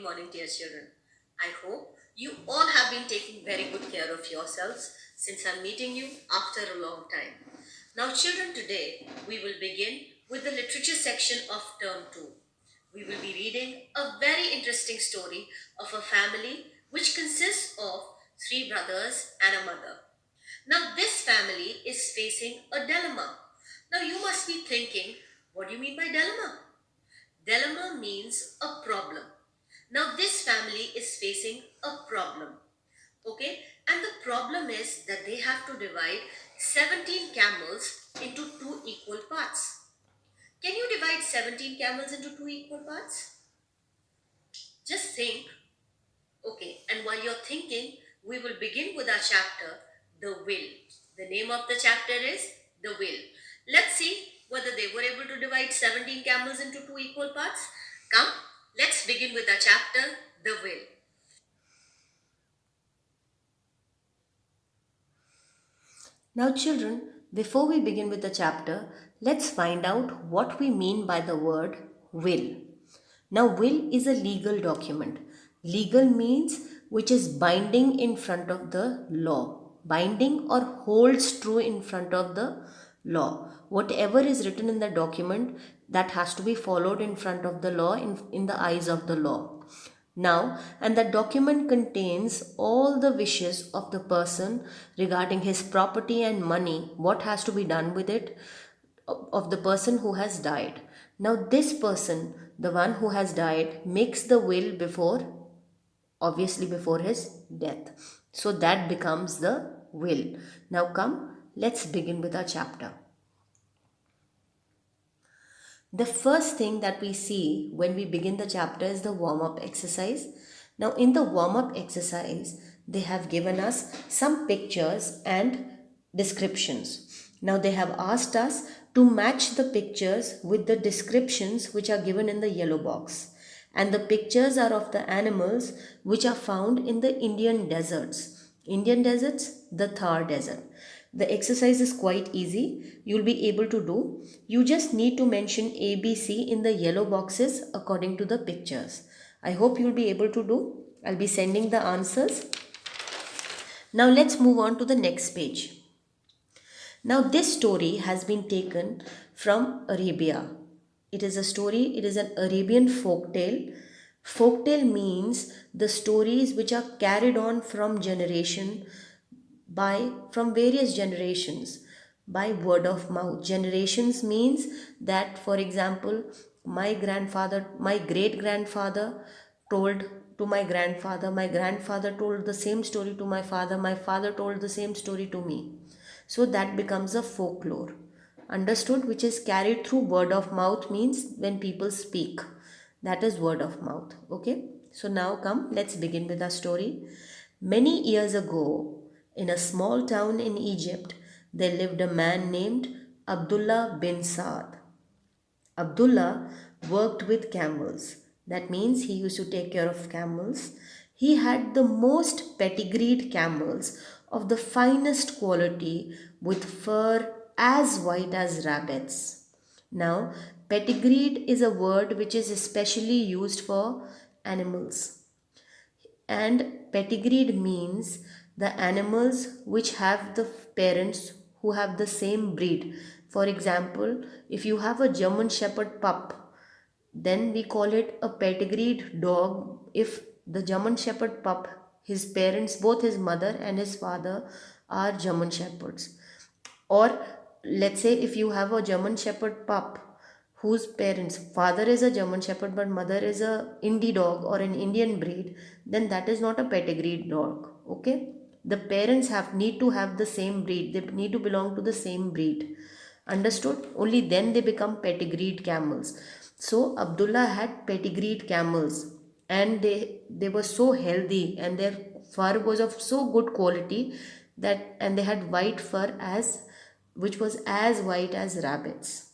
morning, dear children. I hope you all have been taking very good care of yourselves since I'm meeting you after a long time. Now, children, today we will begin with the literature section of term 2. We will be reading a very interesting story of a family which consists of three brothers and a mother. Now, this family is facing a dilemma. Now, you must be thinking, what do you mean by dilemma? Dilemma means a problem. Now, this family is facing a problem. Okay, and the problem is that they have to divide 17 camels into two equal parts. Can you divide 17 camels into two equal parts? Just think. Okay, and while you're thinking, we will begin with our chapter, The Will. The name of the chapter is The Will. Let's see whether they were able to divide 17 camels into two equal parts. Come, let's begin with our chapter, The Will. Now, children, before we begin with the chapter, let's find out what we mean by the word will. Now, will is a legal document. Legal means which is binding in front of the law, binding or holds true in front of the law. Whatever is written in the document, that has to be followed in front of the law, in the eyes of the law. Now, and the document contains all the wishes of the person regarding his property and money, what has to be done with it, of the person who has died. Now, this person, the one who has died, makes the will obviously before his death. So that becomes the will. Now, come, let's begin with our chapter. The first thing that we see when we begin the chapter is the warm-up exercise. Now, in the warm-up exercise, they have given us some pictures and descriptions. Now, they have asked us to match the pictures with the descriptions which are given in the yellow box. And the pictures are of the animals which are found in the Indian deserts. Indian deserts, the Thar desert. The exercise is quite easy. You'll be able to do. You just need to mention A, B, C in the yellow boxes according to the pictures. I hope you'll be able to do. I'll be sending the answers. Now let's move on to the next page. Now this story has been taken from Arabia. It is a story, it is an Arabian folk tale. Folk tale means the stories which are carried on from from various generations by word of mouth. Generations means that, for example, my great grandfather told to my grandfather told the same story to my father told the same story to me. So that becomes a folklore. Understood? Which is carried through word of mouth, means when people speak. That is word of mouth. Okay? So now come, let's begin with our story. Many years ago, in a small town in Egypt, there lived a man named Abdullah bin Saad. Abdullah worked with camels. That means he used to take care of camels. He had the most pedigreed camels of the finest quality with fur as white as rabbits. Now, pedigreed is a word which is especially used for animals. And pedigreed means the animals which have the parents who have the same breed. For example, if you have a German Shepherd pup, then we call it a pedigreed dog. If the German Shepherd pup, his parents, both his mother and his father, are German Shepherds. Or let's say if you have a German Shepherd pup whose parents, father is a German Shepherd but mother is a Indie dog or an Indian breed, then that is not a pedigreed dog. Okay? The parents need to have the same breed. They need to belong to the same breed. Understood? Only then they become pedigreed camels. So Abdullah had pedigreed camels, and they were so healthy and their fur was of so good quality that, and they had white fur which was as white as rabbits.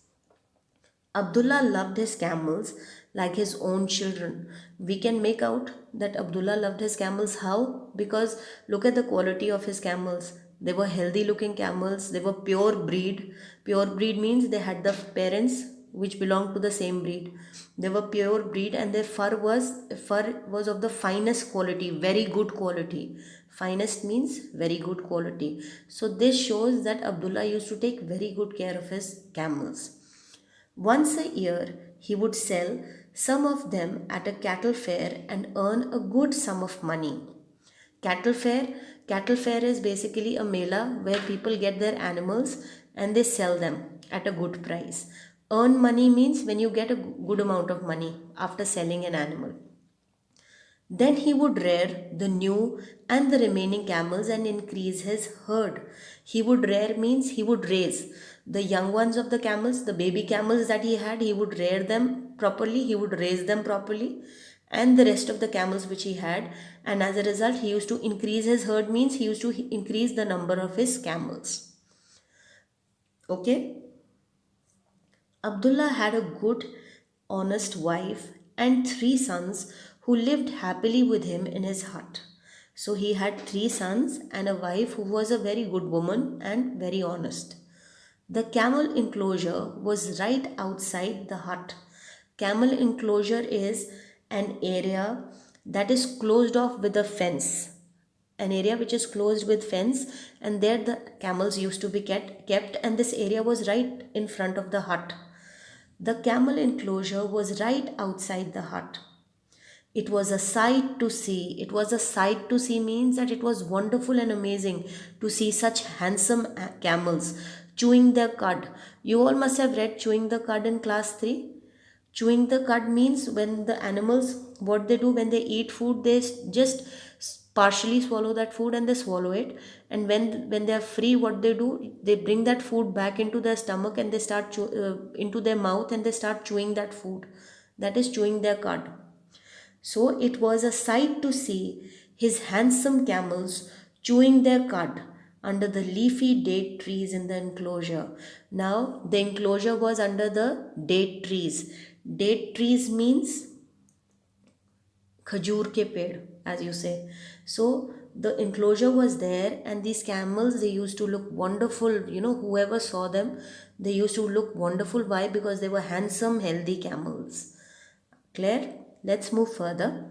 Abdullah loved his camels like his own children. We can make out that Abdullah loved his camels. How? Because look at the quality of his camels. They were healthy looking camels. They were pure breed. Pure breed means they had the parents which belonged to the same breed. They were pure breed, and their fur was of the finest quality, very good quality. Finest means very good quality. So this shows that Abdullah used to take very good care of his camels. Once a year, he would sell some of them at a cattle fair and earn a good sum of money. Cattle fair, cattle fair is basically a mela where people get their animals and they sell them at a good price. Earn money means when you get a good amount of money after selling an animal. Then he would rear the new and the remaining camels and increase his herd. He would rear means he would raise the young ones of the camels, the baby camels that he would rear them properly, he would raise them properly, and the rest of the camels which he had. And as a result, he used to increase his herd means he used to increase the number of his camels. Okay? Abdullah had a good, honest wife and three sons who lived happily with him in his hut. So he had three sons and a wife who was a very good woman and very honest. The camel enclosure was right outside the hut. Camel enclosure is an area that is closed off with a fence. An area which is closed with fence, and there the camels used to be kept, and this area was right in front of the hut. The camel enclosure was right outside the hut. It was a sight to see. It was a sight to see means that it was wonderful and amazing to see such handsome camels chewing their cud. You all must have read chewing the cud in class 3. Chewing the cud means when the animals, what they do when they eat food, they just partially swallow that food and they swallow it. And when they are free, what they do, they bring that food back into their stomach and they start into their mouth and they start chewing that food. That is chewing their cud. So it was a sight to see his handsome camels chewing their cud under the leafy date trees in the enclosure. Now, the enclosure was under the date trees. Date trees means khajur ke ped, as you say. So, the enclosure was there, and these camels, they used to look wonderful. Whoever saw them, they used to look wonderful. Why? Because they were handsome, healthy camels. Clear? Let's move further.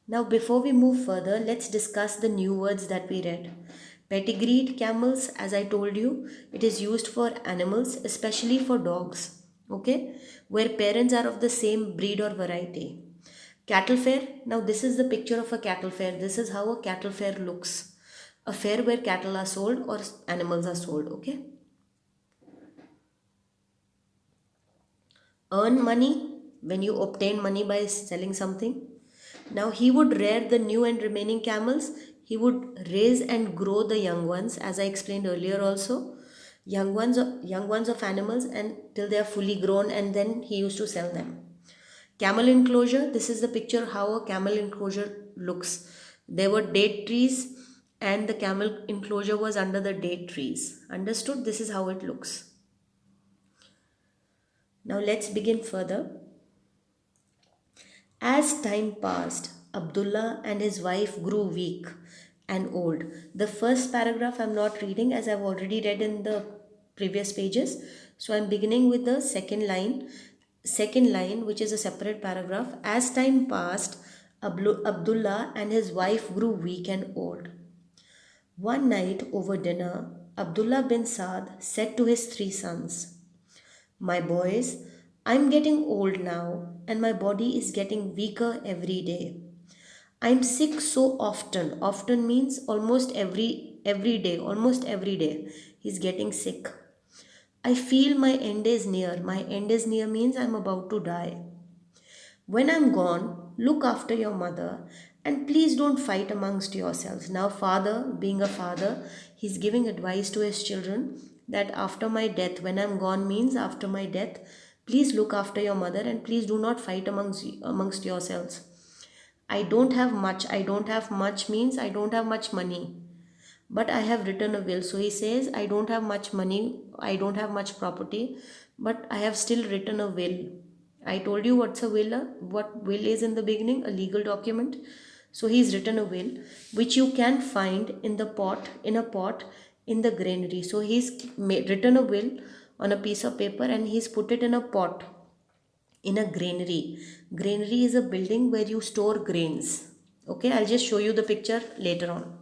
Now, before we move further, let's discuss the new words that we read. Pedigreed camels, as I told you, it is used for animals, especially for dogs, okay, where parents are of the same breed or variety. Cattle fair, now this is the picture of a cattle fair. This is how a cattle fair looks. A fair where cattle are sold or animals are sold, okay. Earn money, when you obtain money by selling something. Now he would rear the new and remaining camels. He would raise and grow the young ones, as I explained earlier also. Young ones of animals, and till they are fully grown, and then he used to sell them. Camel enclosure, this is the picture how a camel enclosure looks. There were date trees and the camel enclosure was under the date trees. Understood? This is how it looks. Now let's begin further. As time passed, Abdullah and his wife grew weak and old. The first paragraph I'm not reading as I've already read in the previous pages. So I'm beginning with the second line. Second line, which is a separate paragraph. As time passed, Abdullah and his wife grew weak and old. One night over dinner, Abdullah bin Saad said to his three sons, "My boys, I'm getting old now and my body is getting weaker every day. I'm sick so often. Often means almost every day, almost every day. He's getting sick. I feel my end is near. My end is near means I'm about to die. When I'm gone, look after your mother and please don't fight amongst yourselves." Now, father, being a father, he's giving advice to his children that after my death, when I'm gone means after my death, please look after your mother and please do not fight amongst yourselves. I don't have much. I don't have much means I don't have much money. But I have written a will. So he says, I don't have much money, I don't have much property, but I have still written a will. I told you what's a will, what will is in the beginning, a legal document. So he's written a will, which you can find in a pot in the granary. So he's written a will on a piece of paper and he's put it in a pot in a granary. Granary is a building where you store grains. Okay, I'll just show you the picture later on.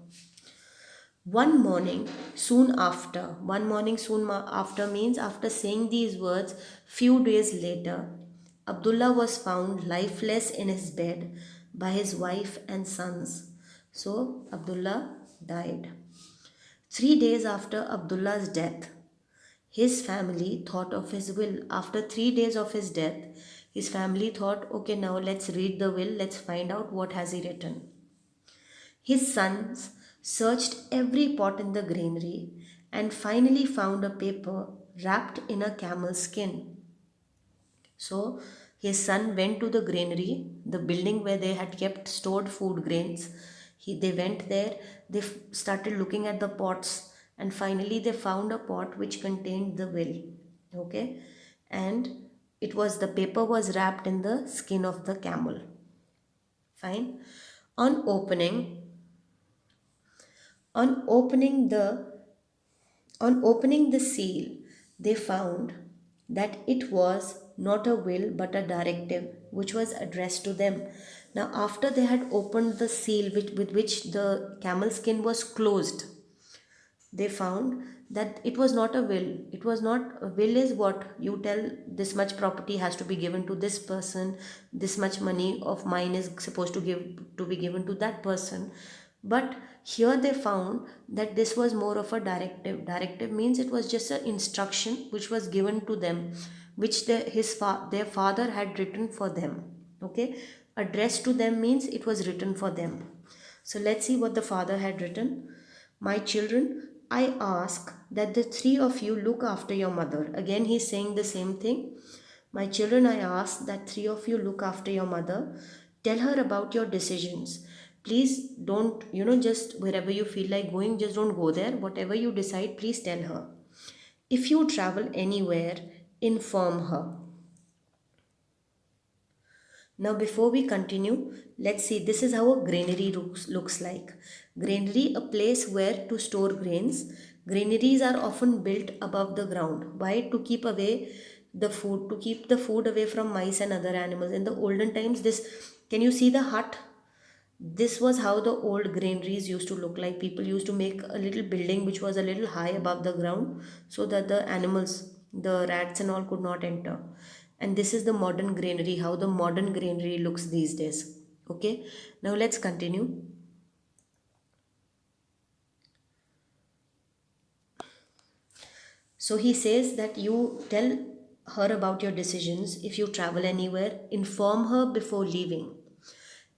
One morning soon after means after saying these words, few days later, Abdullah was found lifeless in his bed by his wife and sons. So Abdullah died. 3 days after Abdullah's death, his family thought of his will. After 3 days of his death, his family thought, okay, now let's read the will, let's find out what has he written. His sons searched every pot in the granary and finally found a paper wrapped in a camel skin. So his son went to the granary, the building where they had kept stored food grains. They went there, they started looking at the pots, and finally they found a pot which contained the will. Okay, and it was the paper was wrapped in the skin of the camel. Fine. On opening, on opening the On opening the seal, they found that it was not a will but a directive which was addressed to them. Now, after they had opened the seal with which the camel skin was closed, they found that it was not a will. It was not a will is what you tell this much property has to be given to this person, this much money of mine is supposed to be given to that person. But here they found that this was more of a directive. Directive means it was just an instruction which was given to them, which their father had written for them. Okay, addressed to them means it was written for them. So let's see what the father had written. My children, I ask that the three of you look after your mother. Again, he's saying the same thing. My children, I ask that three of you look after your mother. Tell her about your decisions. Please don't, just wherever you feel like going, just don't go there. Whatever you decide, please tell her. If you travel anywhere, inform her. Now, before we continue, let's see. This is how a granary looks like. Granary, a place where to store grains. Granaries are often built above the ground. Why? To keep away the food, to keep the food away from mice and other animals. In the olden times, can you see the hut? This was how the old granaries used to look like. People used to make a little building which was a little high above the ground so that the animals, the rats and all could not enter. And this is the modern granary, how the modern granary looks these days. Okay, now let's continue. So he says that you tell her about your decisions. If you travel anywhere, inform her before leaving.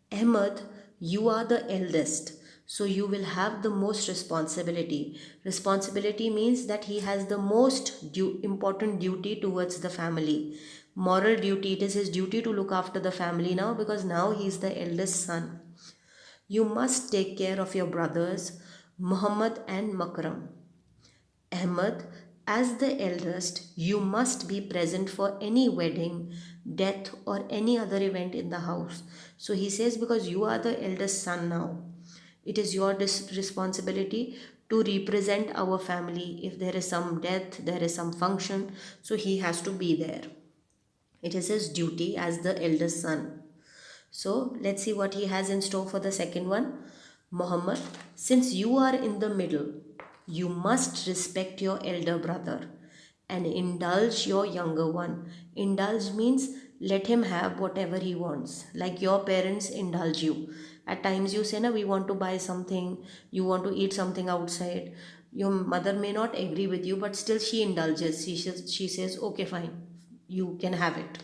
Ahmed, you are the eldest, so you will have the most responsibility. Responsibility means that he has the most important duty towards the family. Moral duty, it is his duty to look after the family now because now he is the eldest son. You must take care of your brothers, Muhammad and Makram. Ahmed, as the eldest, you must be present for any wedding, death, or any other event in the house. So he says, because you are the eldest son now, it is your responsibility to represent our family. If there is some death, there is some function, so he has to be there. It is his duty as the eldest son. So let's see what he has in store for the second one. Muhammad, since you are in the middle, you must respect your elder brother and indulge your younger one. Indulge means let him have whatever he wants. Like your parents indulge you. At times you say, na, we want to buy something, you want to eat something outside. Your mother may not agree with you, but still she indulges. She says, okay, fine, you can have it.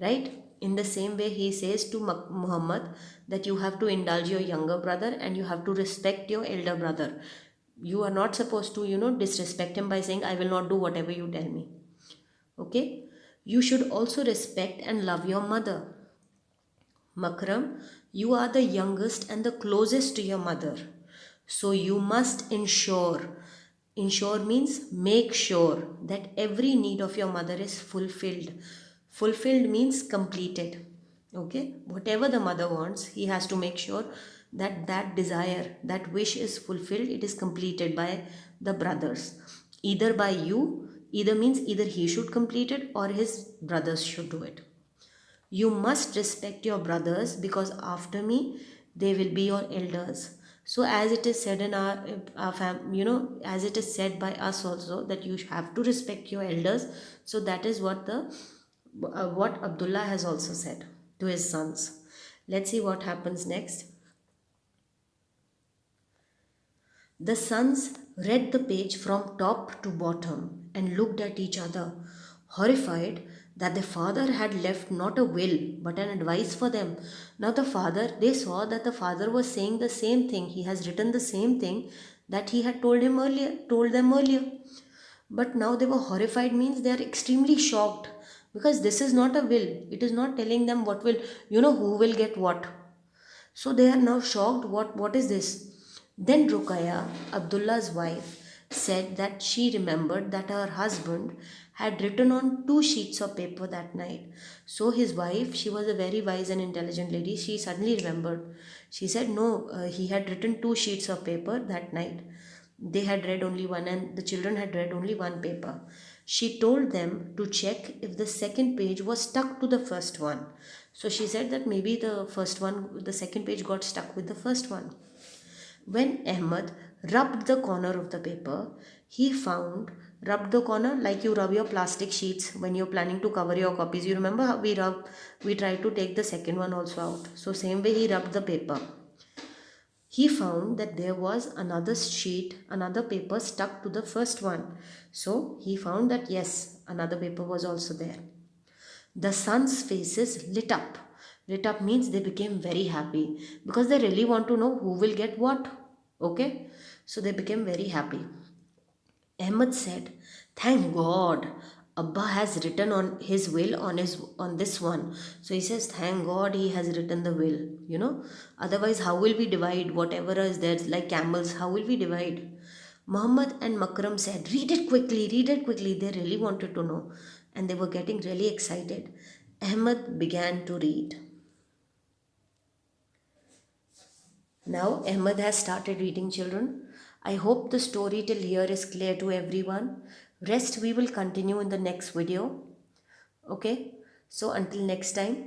Right? In the same way, he says to Muhammad that you have to indulge your younger brother and you have to respect your elder brother. You are not supposed to, disrespect him by saying, I will not do whatever you tell me. Okay? You should also respect and love your mother. Makram, you are the youngest and the closest to your mother. So you must ensure means make sure that every need of your mother is fulfilled. Fulfilled means completed. Okay? Whatever the mother wants, he has to make sure that desire, that wish is fulfilled, it is completed by the brothers. Either by you, either means either he should complete it or his brothers should do it. You must respect your brothers because after me they will be your elders. So as it is said in as it is said by us also that you have to respect your elders. So that is what the what Abdullah has also said to his sons. Let's see what happens next. The sons read the page from top to bottom and looked at each other, horrified that their father had left not a will but an advice for them. Now, they saw that the father was saying the same thing. He has written the same thing that he had told them earlier. But now they were horrified, means they are extremely shocked because this is not a will. It is not telling them what will, who will get what. So they are now shocked. What is this? Then Rukaya, Abdullah's wife, said that she remembered that her husband had written on two sheets of paper that night. So his wife, she was a very wise and intelligent lady, she suddenly remembered. She said, no, he had written two sheets of paper that night. They had read only one, and the children had read only one paper. She told them to check if the second page was stuck to the first one. So she said that maybe the second page got stuck with the first one. When Ahmed rubbed the corner of the paper, he found, rubbed the corner like you rub your plastic sheets when you're planning to cover your copies. You remember how we tried to take the second one also out. So same way he rubbed the paper. He found that there was another paper stuck to the first one. So he found that yes, another paper was also there. The sons' faces lit up. Lit up means they became very happy because they really want to know who will get what. Okay? So they became very happy. Ahmed said, "Thank God, Abba has written on his will on this one." So he says, "Thank God he has written the will." Otherwise, how will we divide whatever is there? Like camels, how will we divide? Muhammad and Makram said, "Read it quickly, read it quickly." They really wanted to know, and they were getting really excited. Ahmed began to read. Now Ahmed has started reading, children. I hope the story till here is clear to everyone. Rest we will continue in the next video. Okay? So until next time,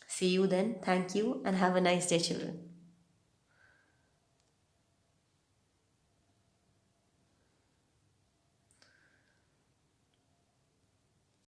see you then. Thank you and have a nice day, children.